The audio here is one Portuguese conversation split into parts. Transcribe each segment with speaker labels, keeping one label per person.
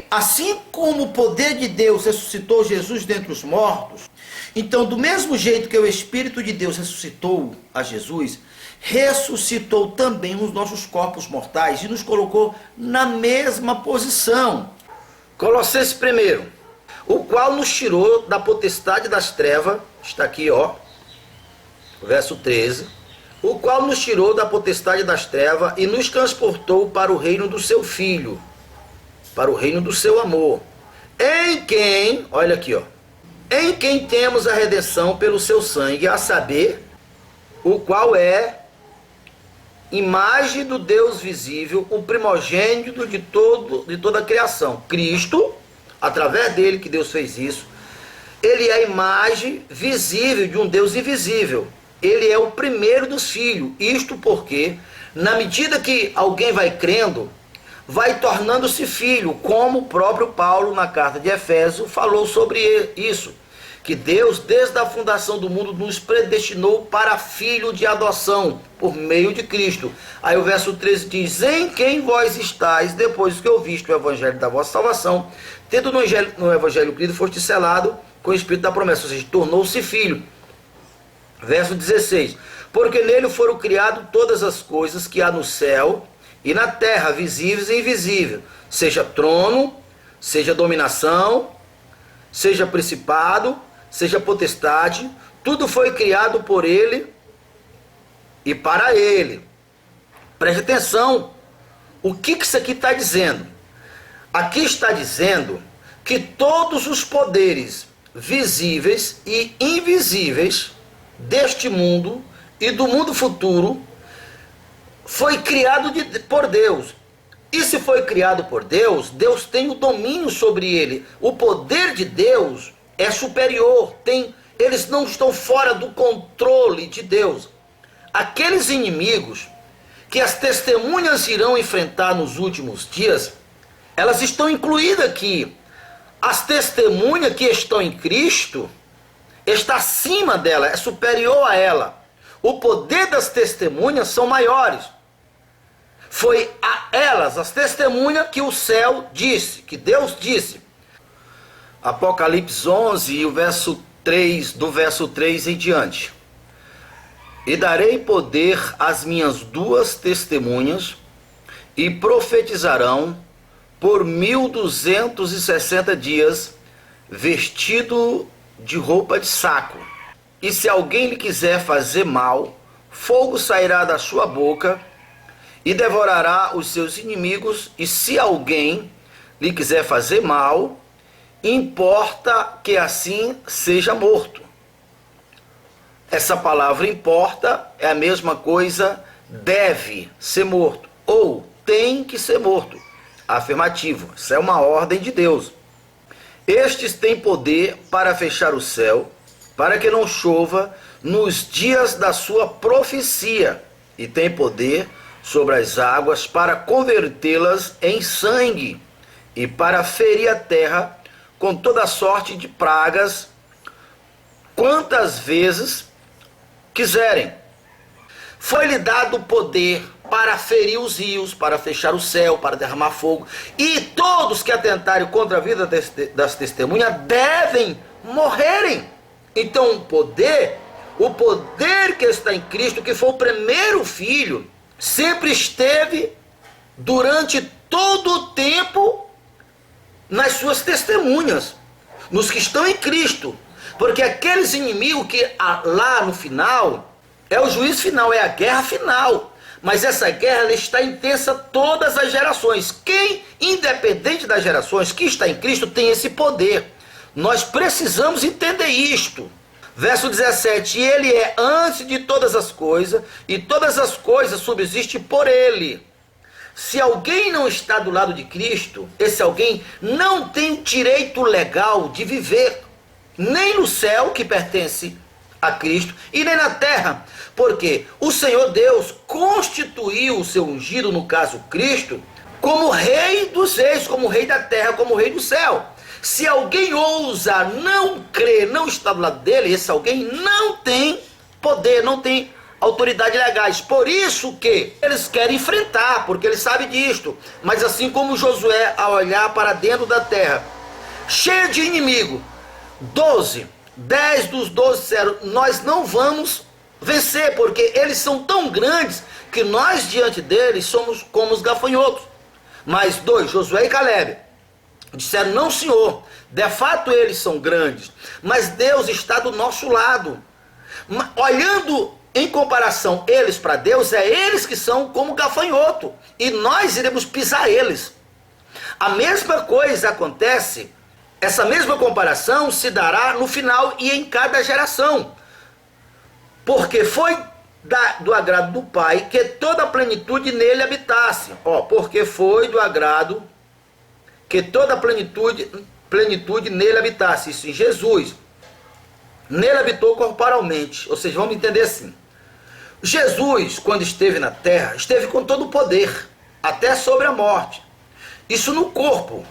Speaker 1: assim como o poder de Deus ressuscitou Jesus dentre os mortos, então do mesmo jeito que o Espírito de Deus ressuscitou a Jesus, ressuscitou também os nossos corpos mortais e nos colocou na mesma posição. Colossenses 1, o qual nos tirou da potestade das trevas, está aqui ó, verso 13, o qual nos tirou da potestade das trevas e nos transportou para o reino do seu Filho, para o reino do seu amor, em quem, olha aqui ó, em quem temos a redenção pelo seu sangue, a saber, o qual é imagem do Deus visível, o primogênito de toda a criação. Cristo, através dele que Deus fez isso, ele é a imagem visível de um Deus invisível. Ele é o primeiro dos filhos. Isto porque, na medida que alguém vai crendo, vai tornando-se filho, como o próprio Paulo, na carta de Efésios, falou sobre isso. Que Deus, desde a fundação do mundo, nos predestinou para filho de adoção, por meio de Cristo. Aí o verso 13 diz, em quem vós estáis, depois que ouviste o evangelho da vossa salvação, tendo no evangelho crido, foste selado com o Espírito da promessa, ou seja, tornou-se filho. Verso 16, porque nele foram criadas todas as coisas que há no céu e na terra, visíveis e invisíveis, seja trono, seja dominação, seja principado, seja potestade, tudo foi criado por ele e para ele. Preste atenção, o que isso aqui está dizendo? Aqui está dizendo que todos os poderes visíveis e invisíveis deste mundo e do mundo futuro foi criado por Deus. E se foi criado por Deus, Deus tem o domínio sobre ele. O poder de Deus é superior, eles não estão fora do controle de Deus. Aqueles inimigos que as testemunhas irão enfrentar nos últimos dias, elas estão incluídas aqui. As testemunhas que estão em Cristo está acima dela, é superior a ela. O poder das testemunhas são maiores. Foi a elas, as testemunhas, que o céu disse, que Deus disse. Apocalipse 11 e o verso 3, do verso 3 em diante. E darei poder às minhas duas testemunhas, e profetizarão por 1260 dias, vestido de roupa de saco. E se alguém lhe quiser fazer mal, fogo sairá da sua boca, e devorará os seus inimigos. E se alguém lhe quiser fazer mal, importa que assim seja morto. Essa palavra importa é a mesma coisa deve ser morto, ou tem que ser morto. Afirmativo, isso é uma ordem de Deus. Estes têm poder para fechar o céu, para que não chova nos dias da sua profecia, e tem poder sobre as águas para convertê-las em sangue, e para ferir a terra com toda sorte de pragas, quantas vezes quiserem. Foi-lhe dado o poder para ferir os rios, para fechar o céu, para derramar fogo, e todos que atentarem contra a vida das testemunhas devem morrerem. Então o poder que está em Cristo, que foi o primeiro filho, sempre esteve durante todo o tempo nas suas testemunhas, nos que estão em Cristo. Porque aqueles inimigos que lá no final, é o juízo final, é a guerra final. Mas essa guerra ela está intensa todas as gerações. Quem, independente das gerações, que está em Cristo, tem esse poder. Nós precisamos entender isto. Verso 17, ele é antes de todas as coisas, e todas as coisas subsistem por ele. Se alguém não está do lado de Cristo, esse alguém não tem direito legal de viver, nem no céu, que pertence a Cristo, e nem na terra. Porque o Senhor Deus constituiu o seu ungido, no caso Cristo, como rei dos reis, como rei da terra, como rei do céu. Se alguém ousa não crer, não está do lado dele, esse alguém não tem poder, não tem autoridades legais. Por isso que eles querem enfrentar, porque eles sabem disto. Mas assim como Josué, ao olhar para dentro da terra, cheia de inimigo, 10 dos 12 disseram, nós não vamos vencer, porque eles são tão grandes que nós diante deles somos como os gafanhotos. Mas 2, Josué e Caleb, disseram, não senhor, de fato eles são grandes, mas Deus está do nosso lado. Olhando em comparação eles para Deus, é eles que são como gafanhoto, e nós iremos pisar eles. A mesma coisa acontece, essa mesma comparação se dará no final e em cada geração. Porque foi do agrado do Pai que toda a plenitude nele habitasse. Porque foi do agrado que toda a plenitude nele habitasse. Isso em Jesus. Nele habitou corporalmente. Ou seja, vamos entender assim. Jesus, quando esteve na terra, esteve com todo o poder, até sobre a morte. Isso no corpo.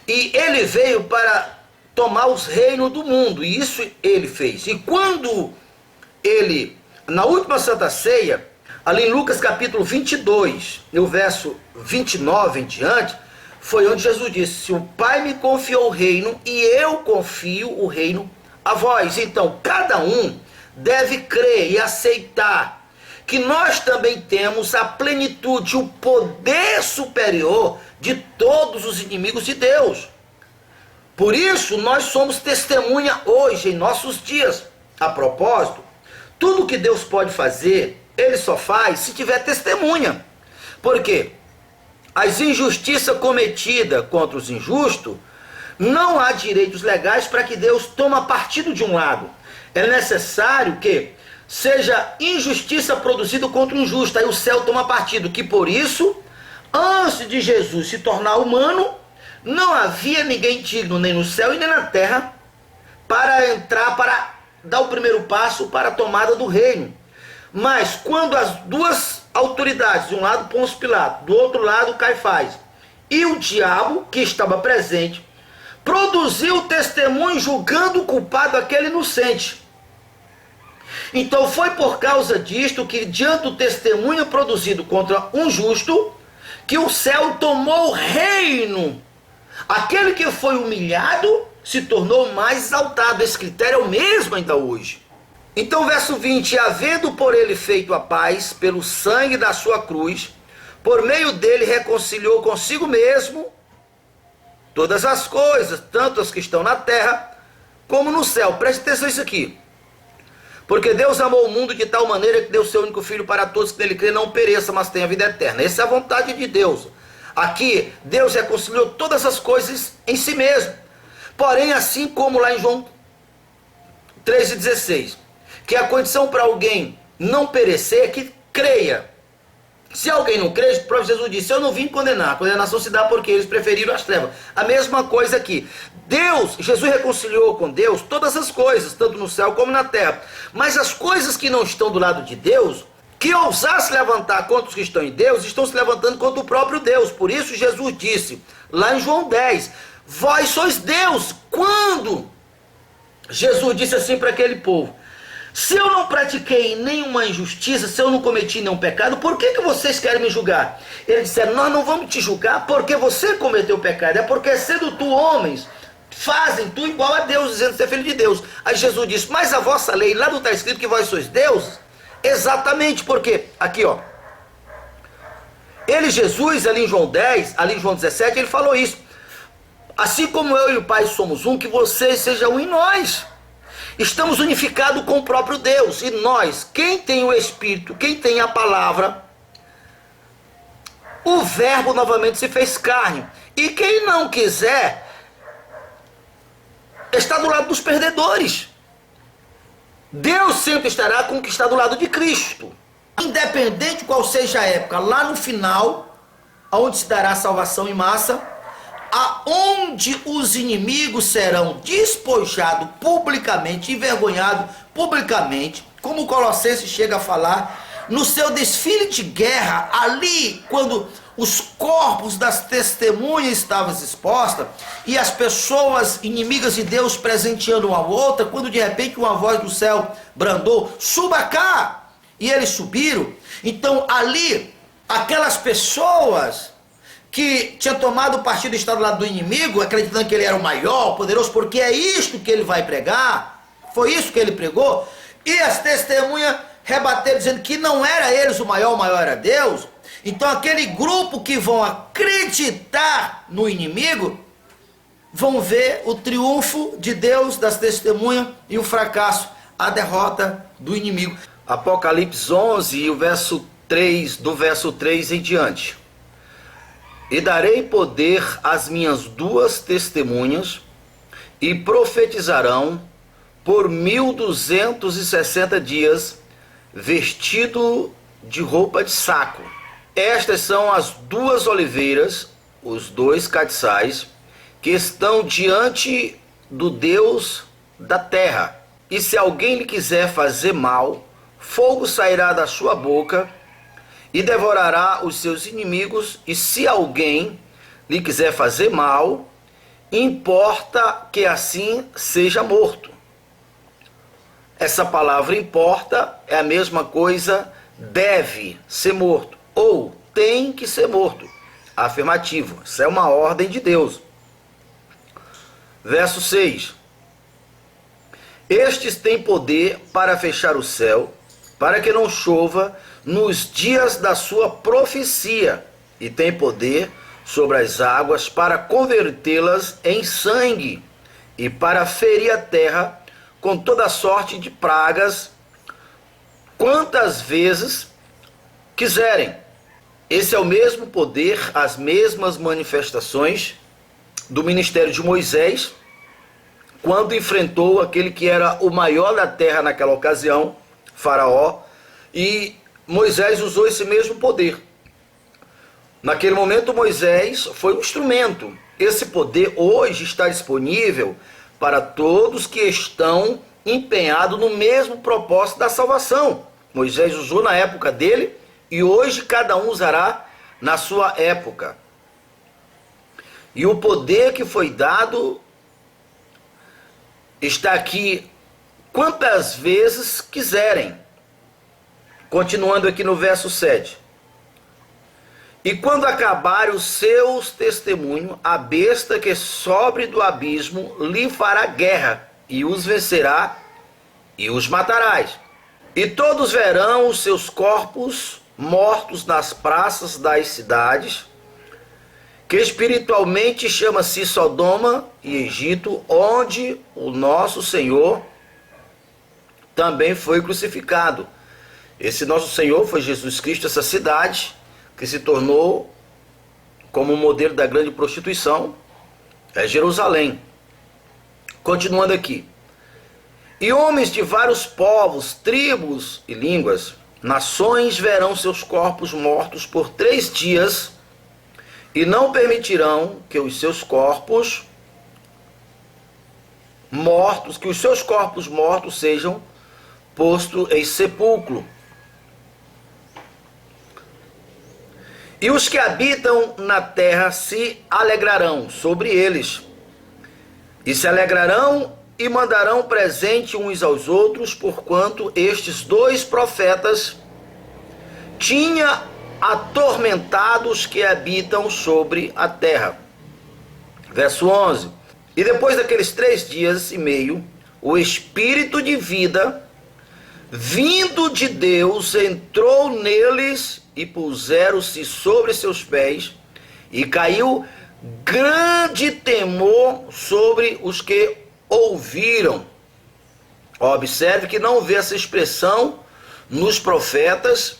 Speaker 1: E ele veio para tomar os reinos do mundo. E isso ele fez. E quando ele, na última Santa Ceia, ali em Lucas capítulo 22, no verso 29 em diante, foi onde Jesus disse, se o Pai me confiou o reino, e eu confio o reino a vós. Então, cada um deve crer e aceitar que nós também temos a plenitude, o poder superior de todos os inimigos de Deus. Por isso, nós somos testemunha hoje, em nossos dias. A propósito, tudo que Deus pode fazer, Ele só faz se tiver testemunha. Por quê? As injustiças cometidas contra os injustos, não há direitos legais para que Deus tome partido de um lado. É necessário que seja injustiça produzida contra o injusto, aí o céu toma partido, que por isso, antes de Jesus se tornar humano, não havia ninguém digno nem no céu e nem na terra para entrar, para dar o primeiro passo para a tomada do reino. Mas quando as duas autoridades, de um lado Pôncio Pilato, do outro lado Caifás, e o diabo que estava presente, produziu testemunho julgando o culpado aquele inocente. Então foi por causa disto que, diante do testemunho produzido contra um justo, que o céu tomou o reino. Aquele que foi humilhado se tornou mais exaltado. Esse critério é o mesmo ainda hoje. Então, verso 20, havendo por ele feito a paz, pelo sangue da sua cruz, por meio dele reconciliou consigo mesmo todas as coisas, tanto as que estão na terra, como no céu. Preste atenção nisso aqui. Porque Deus amou o mundo de tal maneira que deu seu único filho para todos que nele crê não pereça, mas tenha vida eterna. Essa é a vontade de Deus. Aqui, Deus reconciliou todas as coisas em si mesmo. Porém, assim como lá em João 3,16, que a condição para alguém não perecer é que creia. Se alguém não crê, o próprio Jesus disse, eu não vim condenar. A condenação se dá porque eles preferiram as trevas. A mesma coisa aqui. Jesus reconciliou com Deus todas as coisas, tanto no céu como na terra. Mas as coisas que não estão do lado de Deus, que ousar se levantar contra os que estão em Deus, estão se levantando contra o próprio Deus. Por isso Jesus disse, lá em João 10, vós sois Deus. Quando Jesus disse assim para aquele povo, se eu não pratiquei nenhuma injustiça, se eu não cometi nenhum pecado, por que vocês querem me julgar? Eles disseram, nós não vamos te julgar porque você cometeu pecado, é porque sendo tu homens, fazem tu igual a Deus, dizendo ser filho de Deus. Aí Jesus disse, mas a vossa lei, lá não está escrito que vós sois Deus? Exatamente, porque, aqui ó, Jesus, ali em João 10, ali em João 17, ele falou isso. Assim como eu e o Pai somos um, que vocês sejam um em nós. Estamos unificados com o próprio Deus. E nós, quem tem o Espírito, quem tem a palavra, o verbo novamente se fez carne. E quem não quiser, está do lado dos perdedores. Deus sempre estará com o que está do lado de Cristo. Independente qual seja a época, lá no final, onde se dará a salvação em massa, aonde os inimigos serão despojados publicamente, envergonhados publicamente, como o Colossenses chega a falar, no seu desfile de guerra, ali, quando os corpos das testemunhas estavam expostos, e as pessoas inimigas de Deus presenteando uma outra, quando de repente uma voz do céu brandou, suba cá! e eles subiram. Então ali, aquelas pessoas que tinham tomado partido e estavam do lado do inimigo, acreditando que ele era o maior, o poderoso, porque é isto que ele vai pregar, foi isso que ele pregou, e as testemunhas rebateram dizendo que não era eles o maior era Deus. Então aquele grupo que vão acreditar no inimigo, vão ver o triunfo de Deus, das testemunhas, e o fracasso, a derrota do inimigo. Apocalipse 11 e o verso 3, do verso 3 em diante. E darei poder às minhas duas testemunhas, e profetizarão por 1260 dias, vestido de roupa de saco. Estas são as duas oliveiras, os dois catiçais, que estão diante do Deus da terra. E se alguém lhe quiser fazer mal, fogo sairá da sua boca e devorará os seus inimigos. E se alguém lhe quiser fazer mal, importa que assim seja morto. Essa palavra importa é a mesma coisa deve ser morto ou tem que ser morto. Afirmativo. Isso é uma ordem de Deus. Verso 6. Estes têm poder para fechar o céu, para que não chova nos dias da sua profecia, e têm poder sobre as águas para convertê-las em sangue, e para ferir a terra com toda sorte de pragas, quantas vezes quiserem. Esse é o mesmo poder, as mesmas manifestações do ministério de Moisés, quando enfrentou aquele que era o maior da terra naquela ocasião, Faraó, e Moisés usou esse mesmo poder. Naquele momento Moisés foi um instrumento. Esse poder hoje está disponível para todos que estão empenhados no mesmo propósito da salvação. Moisés usou na época dele e hoje cada um usará na sua época. E o poder que foi dado está aqui quantas vezes quiserem. Continuando aqui no verso 7. E quando acabarem os seus testemunhos, a besta que sobe do abismo lhe fará guerra, e os vencerá, e os matarás. E todos verão os seus corpos mortos nas praças das cidades, que espiritualmente chama-se Sodoma e Egito, onde o nosso Senhor também foi crucificado. Esse nosso Senhor foi Jesus Cristo, essa cidade que se tornou como um modelo da grande prostituição, é Jerusalém. Continuando aqui. E homens de vários povos, tribos e línguas, nações verão seus corpos mortos por 3 dias, e não permitirão que os seus corpos mortos, sejam postos em sepulcro. E os que habitam na terra se alegrarão sobre eles, e se alegrarão e mandarão presente uns aos outros, porquanto estes 2 profetas tinha atormentado os que habitam sobre a terra. Verso 11. E depois daqueles 3 dias e meio, o Espírito de vida, vindo de Deus, entrou neles, e puseram-se sobre seus pés, e caiu grande temor sobre os que ouviram. Observe que não vê essa expressão nos profetas,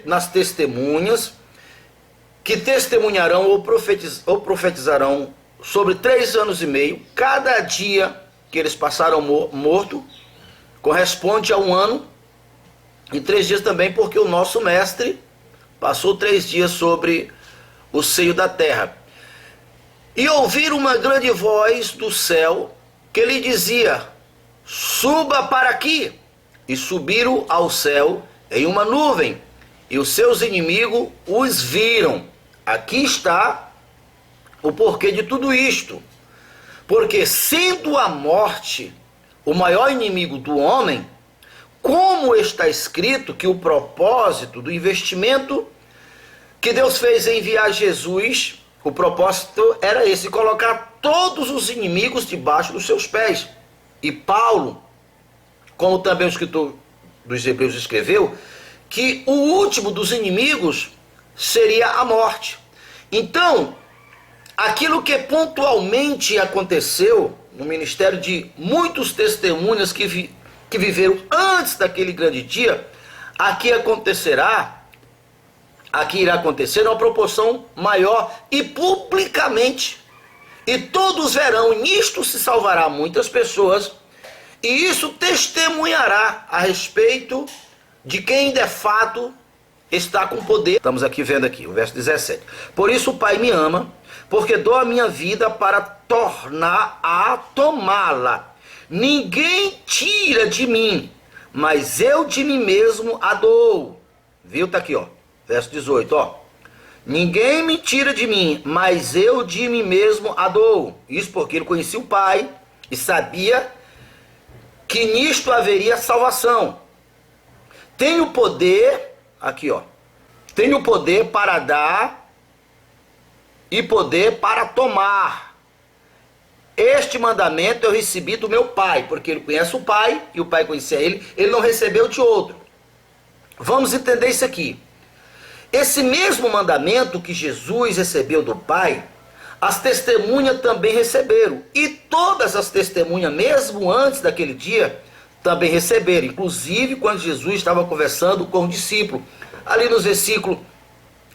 Speaker 1: nas testemunhas, que testemunharão ou profetizarão sobre 3 anos e meio. Cada dia que eles passaram morto corresponde a 1 ano, e 3 dias também, porque o nosso mestre passou 3 dias sobre o seio da terra. E ouviram uma grande voz do céu que lhe dizia: suba para aqui. E subiram ao céu em uma nuvem, e os seus inimigos os viram. Aqui está o porquê de tudo isto. Porque sendo a morte o maior inimigo do homem, como está escrito que o propósito do investimento que Deus fez em enviar Jesus, o propósito era esse, colocar todos os inimigos debaixo dos seus pés. E Paulo, como também o escritor dos Hebreus escreveu, que o último dos inimigos seria a morte. Então, aquilo que pontualmente aconteceu no ministério de muitos testemunhas que viveram antes daquele grande dia, aqui irá acontecer numa proporção maior e publicamente. E todos verão, nisto se salvará muitas pessoas, e isso testemunhará a respeito de quem de fato está com poder. Estamos aqui vendo aqui, o verso 17. Por isso o Pai me ama, porque dou a minha vida para tornar a tomá-la. Ninguém tira de mim, mas eu de mim mesmo a dou. Viu? Tá aqui, ó. Verso 18, ó. Ninguém me tira de mim, mas eu de mim mesmo a dou. Isso porque ele conhecia o Pai e sabia que nisto haveria salvação. Tenho poder, aqui ó, tenho poder para dar e poder para tomar. Este mandamento eu recebi do meu Pai, porque ele conhece o Pai e o Pai conhecia ele não recebeu de outro. Vamos entender isso aqui. Esse mesmo mandamento que Jesus recebeu do Pai, as testemunhas também receberam. E todas as testemunhas, mesmo antes daquele dia, também receberam. Inclusive quando Jesus estava conversando com o discípulo. Ali nos versículos,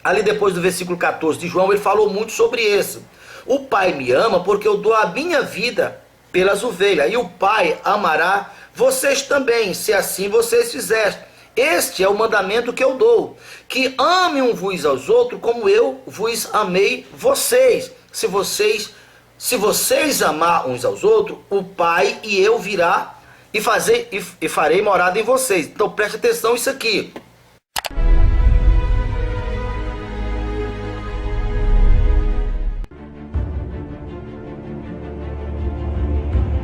Speaker 1: ali depois do versículo 14 de João, ele falou muito sobre isso. O Pai me ama porque eu dou a minha vida pelas ovelhas. E o Pai amará vocês também, se assim vocês fizerem. Este é o mandamento que eu dou, que amem uns aos outros como eu vos amei vocês. Se vocês amar uns aos outros, o Pai e eu virá e farei morada em vocês. Então preste atenção nisso aqui.